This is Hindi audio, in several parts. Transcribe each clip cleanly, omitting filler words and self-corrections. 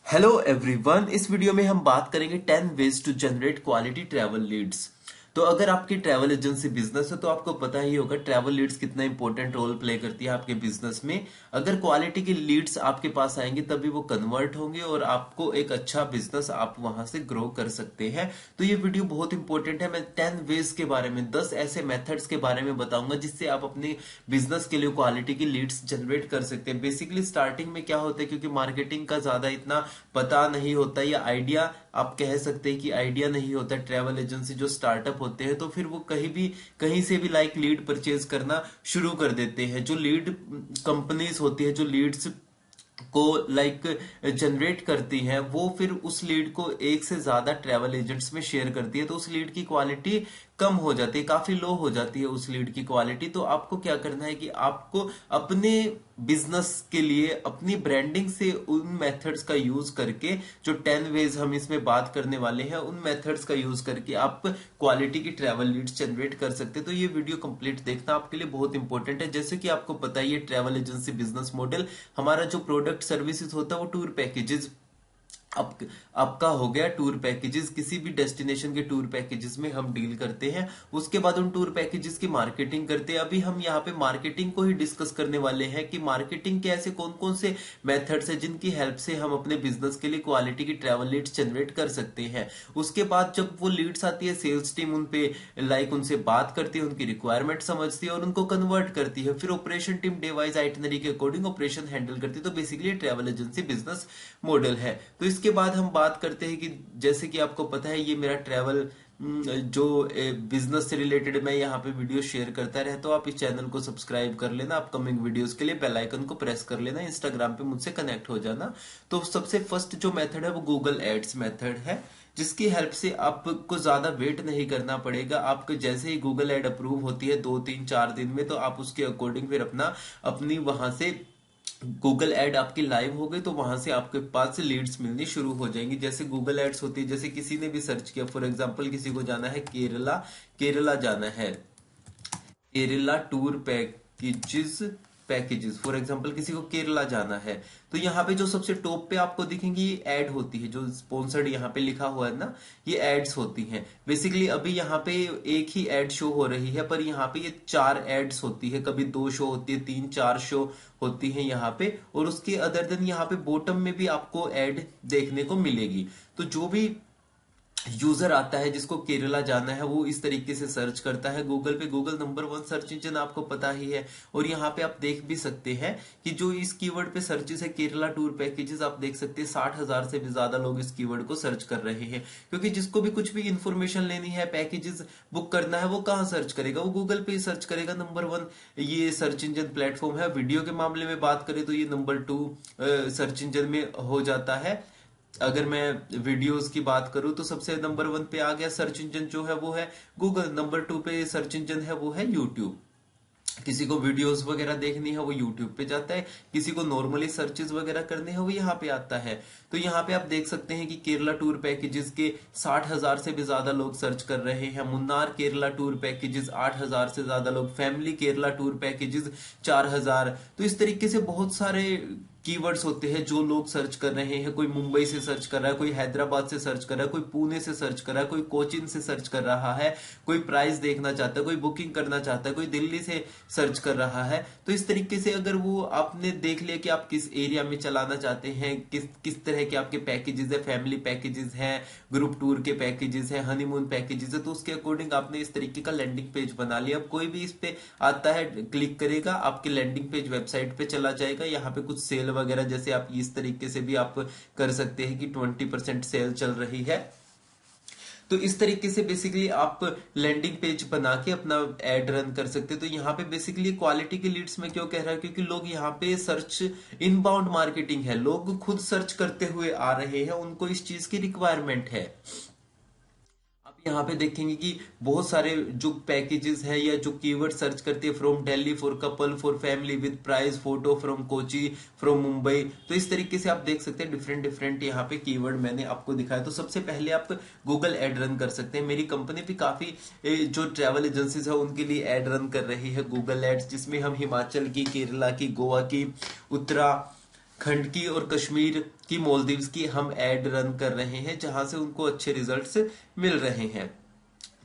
Hello everyone. इस वीडियो में हम बात करेंगे 10 ways to generate quality travel leads. तो अगर आपकी ट्रैवल एजेंसी बिजनेस है तो आपको पता ही होगा ट्रैवल लीड्स कितना इंपॉर्टेंट रोल प्ले करती है आपके बिजनेस में। अगर क्वालिटी की लीड्स आपके पास आएंगे तभी वो कन्वर्ट होंगे और आपको एक अच्छा बिजनेस आप वहां से ग्रो कर सकते हैं। तो ये वीडियो बहुत इंपॉर्टेंट है। मैं 10 वेज के बारे में 10 ऐसे मेथड्स के बारे में बताऊंगा जिससे आप अपने बिजनेस के लिए क्वालिटी की लीड्स जनरेट कर सकते हैं। बेसिकली स्टार्टिंग में क्या होता है, क्योंकि मार्केटिंग का ज्यादा इतना पता नहीं होता या आइडिया आप कह सकते हैं कि आइडिया नहीं होता ट्रैवल एजेंसी जो स्टार्टअप होते हैं, तो फिर वो कहीं से भी लीड परचेज करना शुरू कर देते हैं। जो लीड कंपनीज होती है, जो लीड्स को जनरेट करती हैं, वो फिर उस लीड को एक से ज्यादा ट्रैवल एजेंट्स में शेयर करती है, तो उस लीड की क्वालिटी कम हो जाती है, काफी लो हो जाती है उस लीड की क्वालिटी। तो आपको क्या करना है कि आपको अपने बिजनेस के लिए अपनी ब्रांडिंग से उन मेथड्स का यूज करके, जो 10 वेज हम इसमें बात करने वाले हैं, उन मेथड्स का यूज करके आप क्वालिटी की ट्रैवल लीड्स जनरेट कर सकते हैं। तो ये वीडियो कंप्लीट देखना आपके लिए बहुत इंपॉर्टेंट है। जैसे कि आपको पता ही है ट्रैवल एजेंसी बिजनेस मॉडल, हमारा जो प्रोडक्ट सर्विसेज होता है वो टूर पैकेजेस आपका हो गया। टूर पैकेजेस किसी भी डेस्टिनेशन के टूर पैकेजेस में हम डील करते हैं, उसके बाद उन टूर पैकेजेस की मार्केटिंग करते हैं। अभी हम यहाँ पे मार्केटिंग को ही डिस्कस करने वाले हैं कि मार्केटिंग के ऐसे कौन कौन से मेथड्स हैं जिनकी हेल्प से हम अपने बिजनेस के लिए क्वालिटी की ट्रैवल लीड्स जनरेट कर सकते हैं। उसके बाद जब वो लीड्स आती है, सेल्स टीम उन पे उनसे बात करती है, उनकी रिक्वायरमेंट समझती है और उनको कन्वर्ट करती है। फिर operation team day wise itinerary के अकॉर्डिंग ऑपरेशन हैंडल करती है। तो basically travel agency business model है। तो इसके बाद हम बात करते हैं कि जैसे कि आपको पता है ये मेरा ट्रैवल जो बिजनेस से रिलेटेड मैं यहाँ पे वीडियो शेयर करता रहता हूँ। आप इस चैनल को सब्सक्राइब कर लेना, अपकमिंग वीडियोस के लिए बेल आइकन को प्रेस कर लेना, इंस्टाग्राम पे मुझसे कनेक्ट हो जाना। तो सबसे फर्स्ट जो मेथड है वो गूगल एड्स मेथड है, जिसकी हेल्प से आपको ज्यादा वेट नहीं करना पड़ेगा। आपको जैसे ही गूगल एड अप्रूव होती है 2 3 4 दिन में, तो आप उसके अकॉर्डिंग फिर अपनी वहां से गूगल एड आपकी लाइव हो गई, तो वहां से आपके पास से लीड्स मिलनी शुरू हो जाएंगी। जैसे गूगल एड्स होती है, जैसे किसी ने भी सर्च किया, फॉर एग्जांपल किसी को जाना है केरला, केरला जाना है, Kerala tour packages for example किसी को केरला जाना है, तो यहाँ पे जो सबसे टॉप पे आपको दिखेंगी ये एड होती है, जो स्पॉन्सर्ड यहाँ पे लिखा हुआ है ना, ये एड्स होती हैं। बेसिकली अभी यहाँ पे एक ही एड शो हो रही है, पर यहाँ पे ये 4 एड्स होती है, कभी 2 शो होती है, 3 4 शो होती है यहाँ पे। और उसके अदर देन यहाँ पे बॉटम में भी आपको एड देखने को मिलेगी। तो जो भी यूजर आता है जिसको केरला जाना है, वो इस तरीके से सर्च करता है गूगल पे। गूगल नंबर 1 सर्च इंजन आपको पता ही है। और यहाँ पे आप देख भी सकते हैं कि जो इस कीवर्ड पे सर्चेस है केरला टूर पैकेजेस, आप देख सकते हैं 60,000 से भी ज्यादा लोग इस कीवर्ड को सर्च कर रहे हैं। क्योंकि जिसको भी कुछ भी इंफॉर्मेशन लेनी है, पैकेजेस बुक करना है, वो कहाँ सर्च करेगा? वो गूगल पे सर्च करेगा। नंबर 1 ये सर्च इंजन प्लेटफॉर्म है। वीडियो के मामले में बात करें तो ये नंबर 2 सर्च इंजन में हो जाता है। अगर मैं वीडियोस की बात करूं तो सबसे नंबर 1 पे आ गया सर्च इंजन जो है वो है गूगल। नंबर 2 पे सर्च इंजन है वो है यूट्यूब। किसी को वीडियोस वगैरह देखनी है वो यूट्यूब पे जाता है, किसी को नॉर्मली सर्चेस वगैरह करने हैं वो यहाँ पे आता है। तो यहाँ पे आप देख सकते हैं कि केरला टूर पैकेजेस के 60,000 से भी ज्यादा लोग सर्च कर रहे हैं। मुन्नार केरला टूर पैकेजेस 8,000 से ज्यादा लोग, फैमिली केरला टूर पैकेजेस 4,000। तो इस तरीके से बहुत सारे कीवर्ड्स होते हैं जो लोग सर्च कर रहे हैं। कोई मुंबई से सर्च कर रहा है, कोई हैदराबाद से सर्च कर रहा है, कोई पुणे से सर्च कर रहा है, कोई कोचिन से सर्च कर रहा है, कोई प्राइस देखना चाहता है, कोई बुकिंग करना चाहता है, कोई दिल्ली से सर्च कर रहा है। तो इस तरीके से अगर वो आपने देख लिया कि आप किस एरिया में चलाना चाहते हैं, किस तरह के आपके पैकेजेस है, फैमिली पैकेजेस हैं, ग्रुप टूर के पैकेजेस हैं, हनीमून पैकेजेस है, तो उसके अकॉर्डिंग आपने इस तरीके का लैंडिंग पेज बना लिया। अब कोई भी इस पे आता है, क्लिक करेगा, आपके लैंडिंग पेज वेबसाइट पे चला जाएगा। यहाँ पे कुछ सेल वगैरह, जैसे आप इस तरीके से भी आप कर सकते हैं कि 20% सेल चल रही है। तो इस तरीके से बेसिकली आप लैंडिंग पेज बना के अपना एड रन कर सकते हैं। तो यहाँ पे बेसिकली क्वालिटी के लीड्स में क्यों कह रहा है, क्योंकि लोग यहाँ पे सर्च, इनबाउंड मार्केटिंग है, लोग खुद सर्च करते हुए आ रहे हैं, उनको इस चीज की रिक्वायरमेंट है। आप यहाँ पे देखेंगे कि बहुत सारे जो पैकेजेस हैं या जो कीवर्ड सर्च करते हैं, from Delhi for couple for family with price photo from Kochi from Mumbai. तो इस तरीके से आप देख सकते हैं डिफरेंट डिफरेंट यहाँ पे कीवर्ड मैंने आपको दिखाया। तो सबसे पहले आप गूगल एड रन कर सकते हैं। मेरी कंपनी भी काफी जो ट्रैवल एजेंसीज है उनके लिए एड रन कर रही है गूगल एड्स, जिसमें हम हिमाचल की, केरला की, गोवा की, उत्तरा खंड की और कश्मीर की, मालदीव्स की हम एड रन कर रहे हैं, जहां से उनको अच्छे रिजल्ट्स मिल रहे हैं।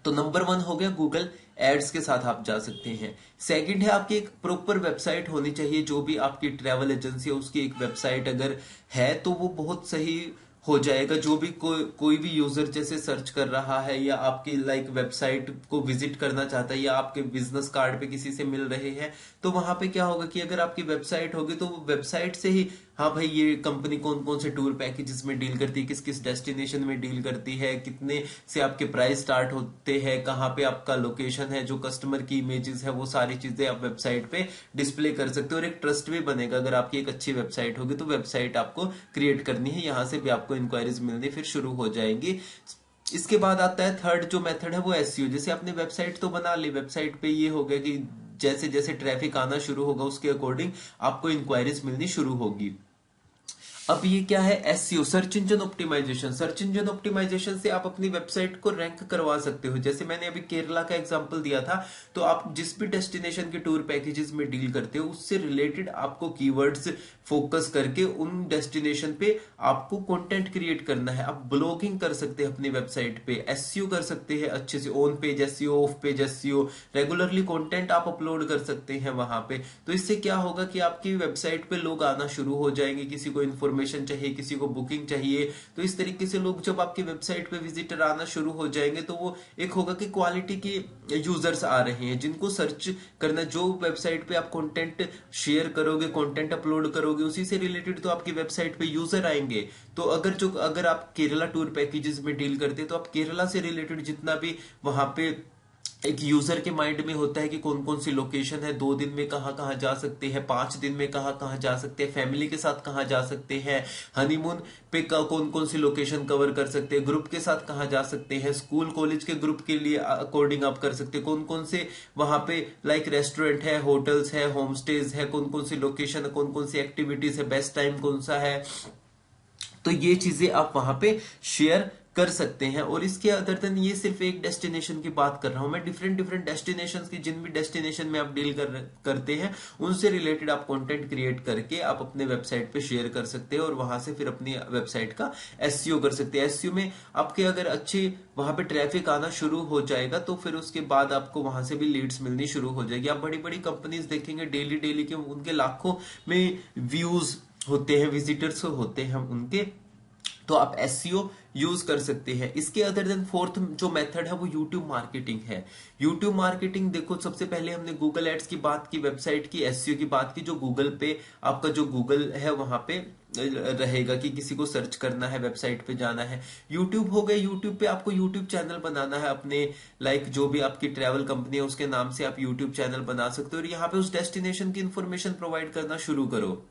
तो नंबर 1 हो गया गूगल एड्स के साथ आप जा सकते हैं। सेकंड है आपकी एक प्रॉपर वेबसाइट होनी चाहिए। जो भी आपकी ट्रैवल एजेंसी है उसकी एक वेबसाइट अगर है तो वो बहुत सही हो जाएगा। जो भी कोई भी यूजर जैसे सर्च कर रहा है या आपकी लाइक वेबसाइट को विजिट करना चाहता है या आपके बिजनेस कार्ड पे किसी से मिल रहे हैं, तो वहां पे क्या होगा कि अगर आपकी वेबसाइट होगी तो वो वेबसाइट से ही, हाँ भाई ये कंपनी कौन कौन से टूर पैकेजेस में डील करती है, किस किस डेस्टिनेशन में डील करती है, कितने से आपके प्राइस स्टार्ट होते हैं, कहाँ पे आपका लोकेशन है, जो कस्टमर की इमेजेस है, वो सारी चीजें आप वेबसाइट पे डिस्प्ले कर सकते हो और एक ट्रस्ट भी बनेगा। अगर आपकी एक अच्छी वेबसाइट होगी तो वेबसाइट आपको क्रिएट करनी है, यहां से भी आपको इंक्वायरीज मिलनी फिर शुरू हो जाएंगी। इसके बाद आता है थर्ड जो मेथड है वो एसईओ। जैसे आपने वेबसाइट तो बना ली, वेबसाइट पे ये हो गया कि जैसे जैसे ट्रैफिक आना शुरू होगा उसके अकॉर्डिंग आपको इंक्वायरीज मिलनी शुरू होगी। अब ये क्या है SEO, search engine optimisation. Search engine optimisation से आप अपनी वेबसाइट को रैंक करवा सकते हो। जैसे मैंने अभी केरला का एग्जांपल दिया था, तो आप जिस भी डेस्टिनेशन के टूर पैकेजेस में डील करते हो उससे रिलेटेड आपको कीवर्ड्स फोकस करके उन डेस्टिनेशन पे आपको कंटेंट क्रिएट करना है। आप ब्लॉगिंग कर सकते हैं अपनी वेबसाइट पे, एसईओ कर सकते हैं अच्छे से, on page SEO, of page SEO, regularly content आप अपलोड कर सकते हैं वहां पे। तो इससे क्या होगा कि आपकी वेबसाइट पे लोग आना शुरू हो जाएंगे। किसी को इन्फॉर्मेशन चाहिए, किसी को बुकिंग चाहिए, तो इस तरीके से लोग जब आपकी वेबसाइट पे विजिटर आना शुरू हो जाएंगे तो वो एक होगा कि क्वालिटी के यूजर्स आ रहे हैं जिनको सर्च करना। जो वेबसाइट पे आप कंटेंट शेयर करोगे, कंटेंट अपलोड करोगे, उसी से रिलेटेड तो आपकी वेबसाइट पे यूजर आएंगे। तो अगर आप केरला टूर पैकेजेस में डील करते हैं तो आप केरला से रिलेटेड जितना भी वहां पे एक यूजर के माइंड में होता है कि कौन कौन सी लोकेशन है, 2 दिन में कहाँ कहाँ जा सकते हैं, 5 दिन में कहाँ कहाँ जा सकते हैं, फैमिली के साथ कहाँ जा सकते हैं, हनीमून पे कौन कौन सी लोकेशन कवर कर सकते हैं, ग्रुप के साथ कहाँ जा सकते हैं, स्कूल कॉलेज के ग्रुप के लिए अकॉर्डिंग आप कर सकते हैं, कौन कौन से वहां पे लाइक रेस्टोरेंट है, होटल्स है, होम स्टेज है, कौन कौन सी लोकेशन है, कौन कौन सी एक्टिविटीज है, बेस्ट टाइम कौन सा है। तो ये चीजें आप वहां पे शेयर कर सकते हैं। और इसके अदर देन ये सिर्फ एक डेस्टिनेशन की बात कर रहा हूं मैं, डिफरेंट डिफरेंट डेस्टिनेशंस की, जिन भी डेस्टिनेशन में आप डील करते हैं उनसे रिलेटेड आप कंटेंट क्रिएट करके आप अपने वेबसाइट पे शेयर कर सकते हैं और वहां से फिर अपनी वेबसाइट का एसईओ कर सकते हैं। एसईओ में आपके अगर अच्छे वहां पे ट्रैफिक आना शुरू हो जाएगा तो फिर उसके बाद आपको वहां से भी लीड्स मिलनी शुरू हो जाएगी। आप बड़ी बड़ी कंपनीज देखेंगे डेली डेली के उनके लाखों में व्यूज होते हैं, विजिटर्स होते हैं उनके, तो आप एसईओ यूज कर सकते हैं। इसके अदर देन फोर्थ जो मेथड है वो यूट्यूब मार्केटिंग है। यूट्यूब मार्केटिंग देखो, सबसे पहले हमने गूगल एड्स की बात की, वेबसाइट की, एसईओ की बात की। जो गूगल पे आपका जो गूगल है वहां पे रहेगा कि किसी को सर्च करना है, वेबसाइट पे जाना है। यूट्यूब हो गए, यूट्यूब पे आपको यूट्यूब चैनल बनाना है अपने, लाइक जो भी आपकी ट्रैवल कंपनी है उसके नाम से आप यूट्यूब चैनल बना सकते हो और यहाँ पे उस डेस्टिनेशन की इंफॉर्मेशन प्रोवाइड करना शुरू करो।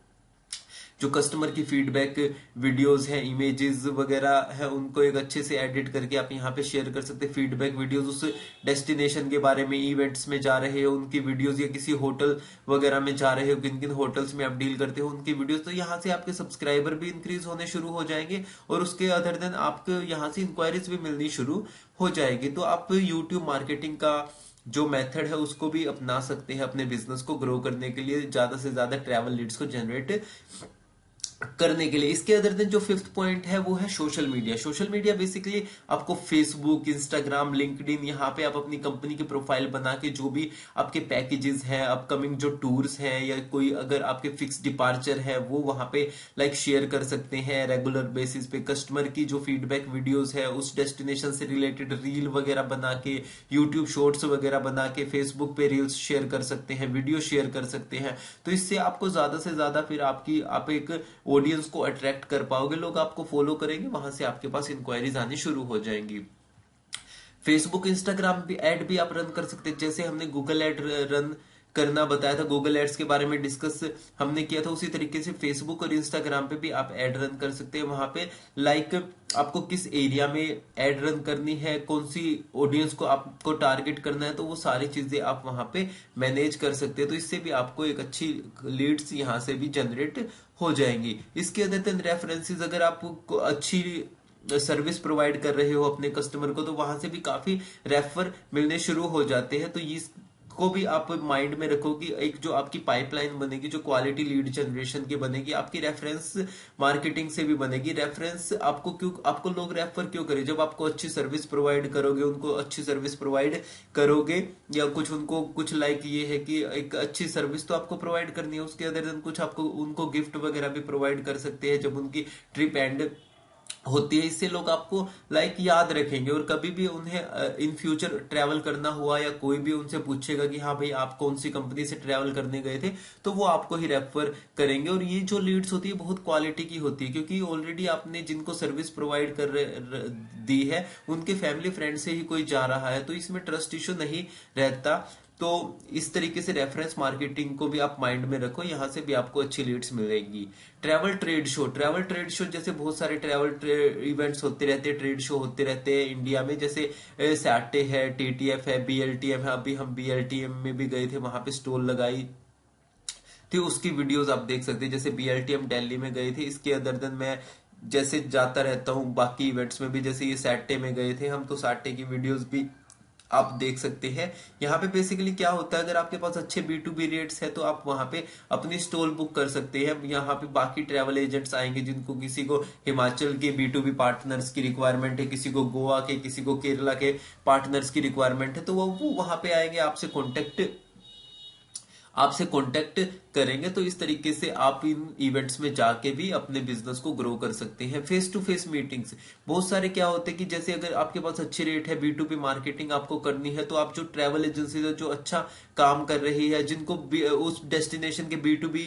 जो कस्टमर की फीडबैक वीडियोस हैं, इमेजेस वगैरह है, उनको एक अच्छे से एडिट करके आप यहाँ पे शेयर कर सकते हैं। फीडबैक वीडियोस उस डेस्टिनेशन के बारे में, इवेंट्स में जा रहे हो उनकी वीडियोस, या किसी होटल वगैरह में जा रहे हो, किन किन होटल्स में आप डील करते हो उनकी वीडियोस। तो यहाँ से आपके सब्सक्राइबर भी इंक्रीज होने शुरू हो जाएंगे और उसके अदर देन आपको यहाँ से इंक्वायरीज भी मिलनी शुरू हो जाएगी। तो आप यूट्यूब मार्केटिंग का जो मेथड है उसको भी अपना सकते हैं अपने बिजनेस को ग्रो करने के लिए, ज्यादा से ज्यादा ट्रैवल लीड्स को जनरेट करने के लिए। इसके अदर देन जो फिफ्थ पॉइंट है वो है social media. Social media basically आपको फेसबुक, इंस्टाग्राम, लिंक्डइन, यहाँ पे आप अपनी कंपनी की प्रोफाइल बना के जो भी आपके पैकेजेस हैं, अपकमिंग जो टूर्स हैं या कोई अगर आपके फिक्स डिपार्चर है वो वहां पे लाइक शेयर कर सकते हैं रेगुलर बेसिस पे। कस्टमर की जो फीडबैक वीडियोस है उस डेस्टिनेशन से रिलेटेड रील वगैरह बना के, यूट्यूब शॉर्ट्स वगैरह बना के फेसबुक पे रील्स शेयर कर सकते हैं, वीडियो शेयर कर सकते हैं। तो इससे आपको ज्यादा से ज्यादा फिर आप एक ऑडियंस को अट्रैक्ट कर पाओगे, लोग आपको फॉलो करेंगे, वहां से आपके पास इंक्वायरीज आनी शुरू हो जाएंगी। फेसबुक, इंस्टाग्राम भी एड भी आप रन कर सकते हैं। जैसे हमने गूगल एड रन करना बताया था, गूगल एड्स के बारे में डिस्कस हमने किया था, उसी तरीके से फेसबुक और इंस्टाग्राम पे भी आप एड रन कर सकते हैं। वहां पे लाइक आपको किस एरिया में एड रन करनी है, कौन सी ऑडियंस को आपको टारगेट करना है, तो वो सारी चीजें आप वहां पे मैनेज कर सकते हैं। तो इससे भी आपको एक अच्छी लीड्स यहां से भी जनरेट हो जाएंगी। इसके अदर रेफरेंसेस, अगर आपको अच्छी सर्विस प्रोवाइड कर रहे हो अपने कस्टमर को तो वहां से भी काफी रेफर मिलने शुरू हो जाते हैं। तो को भी आप माइंड में रखो कि एक जो आपकी पाइपलाइन बनेगी, जो क्वालिटी लीड जनरेशन की बनेगी, आपकी रेफरेंस मार्केटिंग से भी बनेगी। रेफरेंस आपको लोग रेफर क्यों करें? जब आपको अच्छी सर्विस प्रोवाइड करोगे, उनको अच्छी सर्विस प्रोवाइड करोगे, या कुछ उनको कुछ लाइक ये है कि एक अच्छी सर्विस तो आपको प्रोवाइड करनी है, उसके अदर देन कुछ आपको उनको गिफ्ट वगैरह भी प्रोवाइड कर सकते हैं जब उनकी ट्रिप एंड होती है। इससे लोग आपको लाइक याद रखेंगे, और कभी भी उन्हें इन फ्यूचर ट्रैवल करना हुआ या कोई भी उनसे पूछेगा कि हाँ भाई आप कौन सी कंपनी से ट्रैवल करने गए थे, तो वो आपको ही रेफर करेंगे। और ये जो लीड्स होती है बहुत क्वालिटी की होती है, क्योंकि ऑलरेडी आपने जिनको सर्विस प्रोवाइड दी है उनके फैमिली फ्रेंड से ही कोई जा रहा है, तो इसमें ट्रस्ट इशू नहीं रहता। तो इस तरीके से रेफरेंस मार्केटिंग को भी आप माइंड में रखो, यहां से भी आपको अच्छी लीड्स मिलेंगी। ट्रैवल ट्रेड शो जैसे बहुत सारे इवेंट्स होते रहते हैं, ट्रेड शो होते रहते हैं इंडिया में, जैसे सैटे है, टीटीएफ है, बीएलटीएम है। अभी हम बीएलटीएम में भी गए थे, वहां पे स्टॉल लगाई थी, उसकी वीडियोस आप देख सकते हैं। जैसे बीएलटीएम दिल्ली में गए थे, इसके अदर दिन मैं जैसे जाता रहता हूँ बाकी इवेंट्स में भी, जैसे ये सैटे में गए थे हम, तो सैटे की वीडियोस भी आप देख सकते हैं। यहाँ पे बेसिकली क्या होता है, अगर आपके पास अच्छे B2B रेट्स है तो आप वहां पे अपनी स्टॉल बुक कर सकते हैं। यहाँ पे बाकी ट्रैवल एजेंट्स आएंगे, जिनको किसी को हिमाचल के B2B पार्टनर्स की रिक्वायरमेंट है, किसी को गोवा के, किसी को केरला के पार्टनर्स की रिक्वायरमेंट है, तो वो वहां पे आएंगे, आपसे कांटेक्ट करेंगे। तो इस तरीके से आप इन इवेंट्स में जाके भी अपने बिजनेस को ग्रो कर सकते हैं। फेस टू फेस मीटिंग्स बहुत सारे क्या होते हैं कि जैसे अगर आपके पास अच्छी रेट है, B2B मार्केटिंग आपको करनी है, तो आप जो ट्रैवल एजेंसी है जो अच्छा काम कर रही है, जिनको उस डेस्टिनेशन के B2B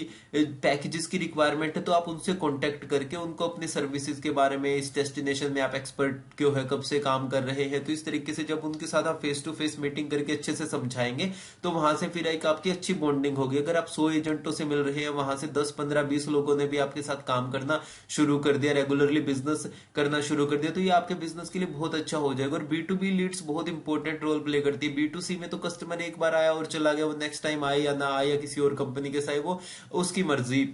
पैकेजेस की रिक्वायरमेंट है, तो आप उनसे कॉन्टेक्ट करके उनको अपनी सर्विसेज के बारे में, इस डेस्टिनेशन में आप एक्सपर्ट क्यों है, कब से काम कर रहे हैं, तो इस तरीके से जब उनके साथ आप फेस टू फेस मीटिंग करके अच्छे से समझाएंगे, तो वहां से फिर एक आपकी अच्छी बॉन्डिंग होगी। अगर आप 100 एजेंटों से मिल रहे हैं, वहां से 10 15 20 लोगों ने भी आपके साथ काम करना शुरू कर दिया, रेगुलरली बिजनेस करना शुरू कर दिया, तो ये आपके बिजनेस के लिए बहुत अच्छा हो जाएगा। और B2B लीड्स बहुत इंपॉर्टेंट रोल प्ले करती है। B2C में तो कस्टमर एक बार आया और चला गया, वो नेक्स्ट टाइम आए या ना आए, या किसी और कंपनी के साथ, वो उसकी मर्जी,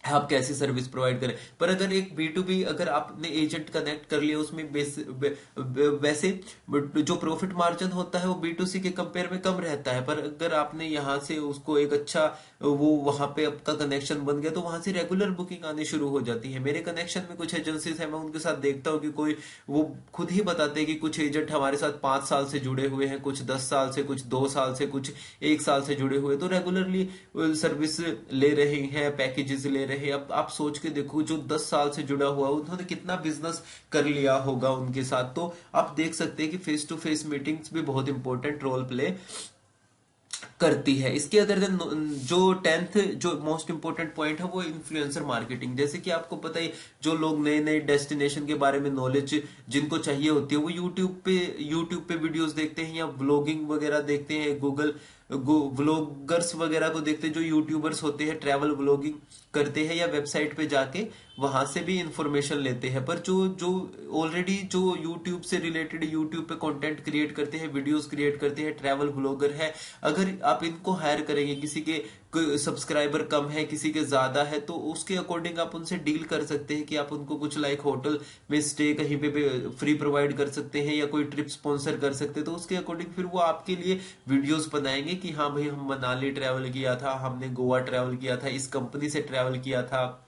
आप कैसी सर्विस प्रोवाइड करें। पर अगर एक B2B अगर आपने एजेंट कनेक्ट कर लिया, उसमें वैसे जो प्रॉफिट मार्जिन होता है वो B2C के कंपेयर में कम रहता है, पर अगर आपने यहां से उसको एक अच्छा वो वहां पे आपका कनेक्शन बन गया, तो वहां से रेगुलर बुकिंग आनी शुरू हो जाती है। मेरे कनेक्शन में कुछ एजेंसीज है, मैं उनके साथ देखता हूँ कि कोई वो खुद ही बताते हैं कि कुछ एजेंट हमारे साथ 5 साल से जुड़े हुए हैं, कुछ 10 साल से, कुछ 2 साल से, कुछ 1 साल से जुड़े हुए, तो रेगुलरली सर्विस ले रहे हैं, पैकेजेस ले रहे हैं। अब आप सोच के देखो, जो 10 साल से जुड़ा हुआ उन्होंने कितना बिजनेस कर लिया होगा उनके साथ। तो आप देख सकते हैं कि फेस टू फेस मीटिंग्स भी बहुत इंपॉर्टेंट रोल प्ले करती है। इसके अदर देन जो 10th जो मोस्ट इंपोर्टेंट पॉइंट है वो इन्फ्लुएंसर मार्केटिंग। जैसे कि आपको पता ही, जो लोग नए नए डेस्टिनेशन के बारे में नॉलेज जिनको चाहिए होती है, वो यूट्यूब पे वीडियोस देखते हैं, या ब्लॉगिंग वगैरह देखते हैं, व्लॉगर्स वगैरह को देखते हैं, जो यूट्यूबर्स होते हैं ट्रैवल व्लॉगिंग करते हैं, या वेबसाइट पे जाके वहां से भी इंफॉर्मेशन लेते हैं। पर जो जो ऑलरेडी जो यूट्यूब से रिलेटेड यूट्यूब पे कंटेंट क्रिएट करते हैं, वीडियोस क्रिएट करते हैं, ट्रैवल ब्लॉगर है, अगर आप इनको हायर करेंगे, किसी के सब्सक्राइबर कम है, किसी के ज्यादा है, तो उसके अकॉर्डिंग आप उनसे डील कर सकते हैं कि आप उनको कुछ लाइक होटल में स्टे कहीं पे फ्री प्रोवाइड कर सकते हैं, या कोई ट्रिप स्पॉन्सर कर सकते हैं। तो उसके अकॉर्डिंग फिर वो आपके लिए वीडियोस बनाएंगे कि हाँ भाई हम मनाली ट्रैवल किया था, हमने गोवा ट्रैवल किया था, इस कंपनी से ट्रैवल किया था,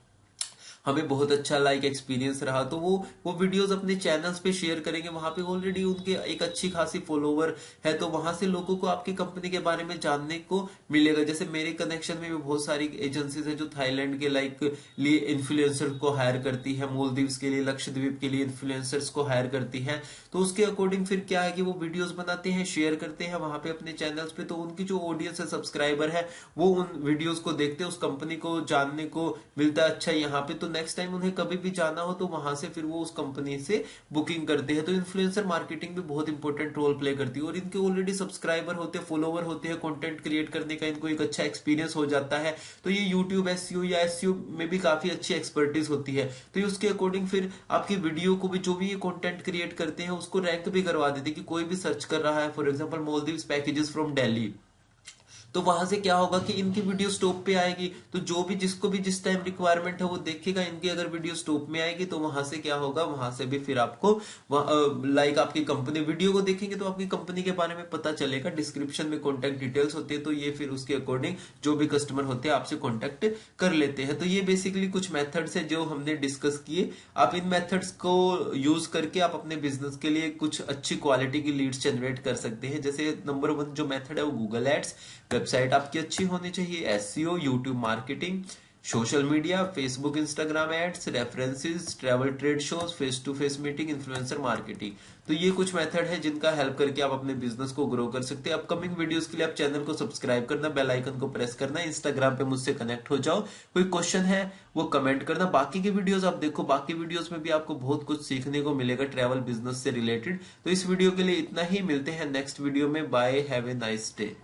हमें बहुत अच्छा लाइक एक्सपीरियंस रहा। तो वो वीडियोस अपने चैनल्स पे शेयर करेंगे, वहां पे ऑलरेडी उनके एक अच्छी खासी फॉलोवर है, तो वहां से लोगों को आपकी कंपनी के बारे में जानने को मिलेगा। जैसे मेरे कनेक्शन में भी बहुत सारी एजेंसीज है जो थाईलैंड के लाइक लिए इन्फ्लुएंसर को हायर करती है, मालदीव्स के लिए, लक्षद्वीप के लिए इन्फ्लुएंसर्स को हायर करती है। तो उसके अकॉर्डिंग फिर क्या है कि वो वीडियोस बनाते हैं, शेयर करते हैं वहां पे अपने चैनल्स पे, तो उनकी जो ऑडियंस है, सब्सक्राइबर है, वो उन वीडियोस को देखते हैं, उस कंपनी को जानने को मिलता है अच्छा यहाँ पे, तो नेक्स्ट टाइम उन्हें कभी भी जाना हो तो वहां से फिर वो उस कंपनी से बुकिंग करते हैं। तो इन्फ्लुएंसर मार्केटिंग भी बहुत इंपॉर्टेंट रोल प्ले करती है, और इनके ऑलरेडी सब्सक्राइबर होते हैं, फॉलोवर होते हैं, कंटेंट क्रिएट करने का इनको एक अच्छा एक्सपीरियंस हो जाता है। तो ये यूट्यूब एसईओ या एसईओ में भी काफी अच्छी एक्सपर्टीज होती है। तो उसके अकॉर्डिंग फिर आपकी वीडियो को भी, जो भी ये कंटेंट क्रिएट करते हैं, उसको रैंक भी करवा देते हैं कि कोई भी सर्च कर रहा है, for example Maldives packages from Delhi, तो वहां से क्या होगा कि इनकी वीडियो स्टॉप पे आएगी, तो जो भी जिसको भी जिस टाइम रिक्वायरमेंट है वो देखेगा। इनकी अगर वीडियो स्टॉप में आएगी तो वहां से क्या होगा, वहां से भी फिर आपको लाइक आपकी कंपनी वीडियो को देखेंगे तो आपकी कंपनी के बारे में पता चलेगा। डिस्क्रिप्शन में कॉन्टेक्ट डिटेल्स होती है, तो ये फिर उसके अकॉर्डिंग जो भी कस्टमर होते हैं आपसे कॉन्टेक्ट कर लेते हैं। तो ये बेसिकली कुछ मेथड्स है जो हमने डिस्कस किए। आप इन मेथड्स को यूज करके आप अपने बिजनेस के लिए कुछ अच्छी क्वालिटी की लीड्स जनरेट कर सकते हैं। जैसे नंबर 1 जो मेथड है वो गूगल एड्स, वेबसाइट आपकी अच्छी होनी चाहिए, SEO, YouTube marketing, social media, Facebook Instagram ads, references, travel trade shows, face to face meeting, influencer marketing. तो ये कुछ मेथड है जिनका हेल्प करके आप अपने बिजनेस को ग्रो कर सकते हैं। अपकमिंग वीडियोस के लिए आप चैनल को सब्सक्राइब करना, बेल आइकन को प्रेस करना, इंस्टाग्राम पे मुझसे कनेक्ट हो जाओ। कोई क्वेश्चन है वो कमेंट करना। बाकी के वीडियोस आप देखो, बाकी वीडियोस में भी आपको बहुत कुछ सीखने को मिलेगा ट्रैवल बिजनेस से रिलेटेड। तो इस वीडियो के लिए इतना ही, मिलते हैं नेक्स्ट वीडियो में। Bye, have a nice day.